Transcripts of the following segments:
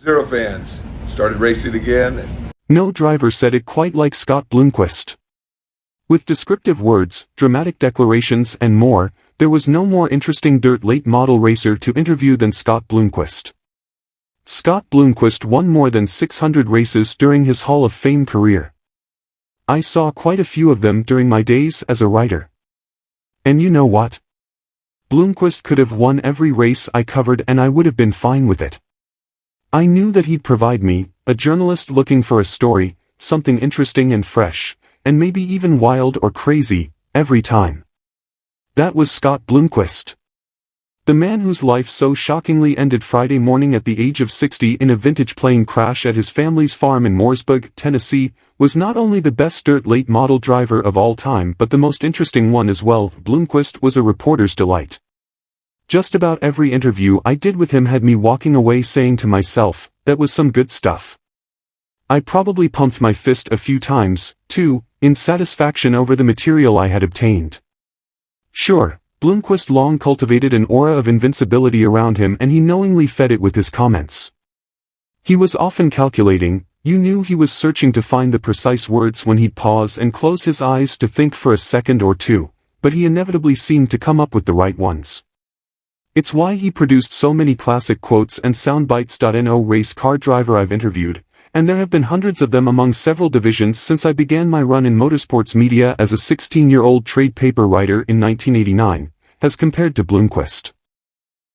Zero fans. Started racing again. No driver said it quite like Scott Bloomquist. With descriptive words, dramatic declarations and more, there was no more interesting dirt late model racer to interview than Scott Bloomquist. Scott Bloomquist won more than 600 races during his Hall of Fame career. I saw quite a few of them during my days as a writer. And you know what? Bloomquist could have won every race I covered and I would have been fine with it. I knew that he'd provide me, a journalist looking for a story, something interesting and fresh, and maybe even wild or crazy, every time. That was Scott Bloomquist. The man whose life so shockingly ended Friday morning at the age of 60 in a vintage plane crash at his family's farm in Mooresburg, Tennessee, was not only the best dirt late model driver of all time but the most interesting one as well. Bloomquist was a reporter's delight. Just about every interview I did with him had me walking away saying to myself, that was some good stuff. I probably pumped my fist a few times, too, in satisfaction over the material I had obtained. Sure, Bloomquist long cultivated an aura of invincibility around him and he knowingly fed it with his comments. He was often calculating, you knew he was searching to find the precise words when he'd pause and close his eyes to think for a second or two, but he inevitably seemed to come up with the right ones. It's why he produced so many classic quotes and sound bites. No race car driver I've interviewed, and there have been hundreds of them among several divisions since I began my run in motorsports media as a 16-year-old trade paper writer in 1989, has compared to Bloomquist.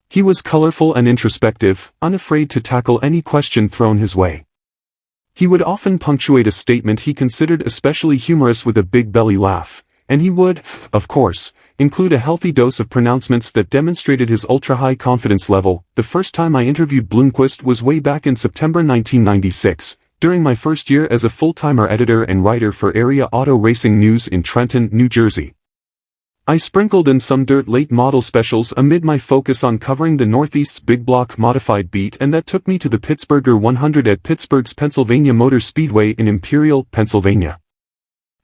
He was colorful and introspective, unafraid to tackle any question thrown his way. He would often punctuate a statement he considered especially humorous with a big belly laugh, and he would, of course, include a healthy dose of pronouncements that demonstrated his ultra-high confidence level. The first time I interviewed Bloomquist was way back in September 1996, during my first year as a full-timer editor and writer for Area Auto Racing News in Trenton, New Jersey. I sprinkled in some dirt late model specials amid my focus on covering the Northeast's big block modified beat, and that took me to the Pittsburgher 100 at Pittsburgh's Pennsylvania Motor Speedway in Imperial, Pennsylvania.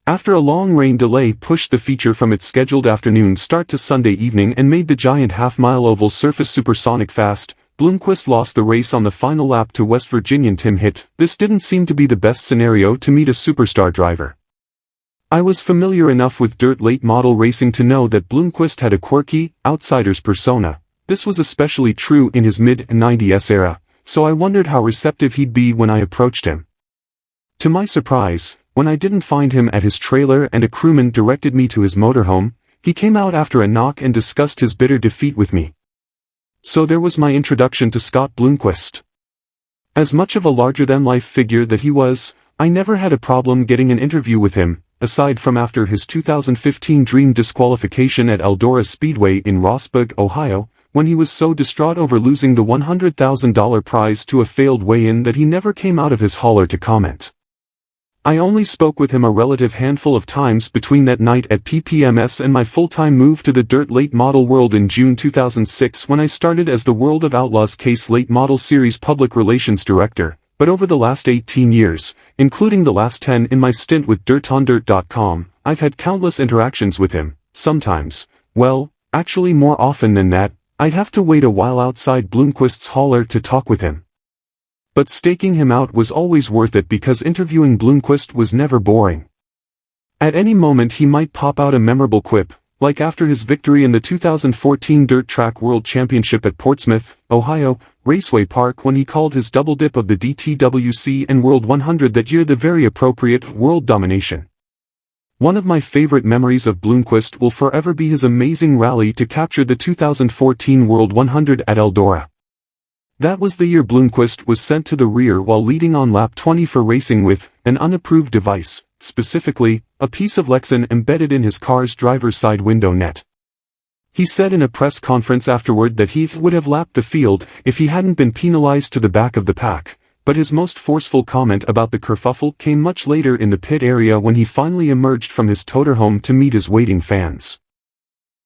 After a long rain delay pushed the feature from its scheduled afternoon start to Sunday evening and made the giant half-mile oval surface supersonic fast, Bloomquist lost the race on the final lap to West Virginian Tim Hitt. This didn't seem to be the best scenario to meet a superstar driver. I was familiar enough with dirt late model racing to know that Bloomquist had a quirky, outsider's persona. This was especially true in his mid-90s era, so I wondered how receptive he'd be when I approached him. To my surprise, when I didn't find him at his trailer and a crewman directed me to his motorhome, he came out after a knock and discussed his bitter defeat with me. So there was my introduction to Scott Bloomquist. As much of a larger-than-life figure that he was, I never had a problem getting an interview with him, aside from after his 2015 dream disqualification at Eldora Speedway in Rossburg, Ohio, when he was so distraught over losing the $100,000 prize to a failed weigh-in that he never came out of his hauler to comment. I only spoke with him a relative handful of times between that night at PPMS and my full-time move to the dirt late model world in June 2006 when I started as the World of Outlaws Case Late Model Series Public Relations Director, but over the last 18 years, including the last 10 in my stint with DirtOnDirt.com, I've had countless interactions with him. Sometimes, well, actually more often than that, I'd have to wait a while outside Bloomquist's hauler to talk with him. But staking him out was always worth it because interviewing Bloomquist was never boring. At any moment he might pop out a memorable quip, like after his victory in the 2014 Dirt Track World Championship at Portsmouth, Ohio, Raceway Park, when he called his double dip of the DTWC and World 100 that year the very appropriate world domination. One of my favorite memories of Bloomquist will forever be his amazing rally to capture the 2014 World 100 at Eldora. That was the year Bloomquist was sent to the rear while leading on lap 20 for racing with an unapproved device, specifically, a piece of Lexan embedded in his car's driver's side window net. He said in a press conference afterward that he would have lapped the field if he hadn't been penalized to the back of the pack, but his most forceful comment about the kerfuffle came much later in the pit area when he finally emerged from his toter home to meet his waiting fans.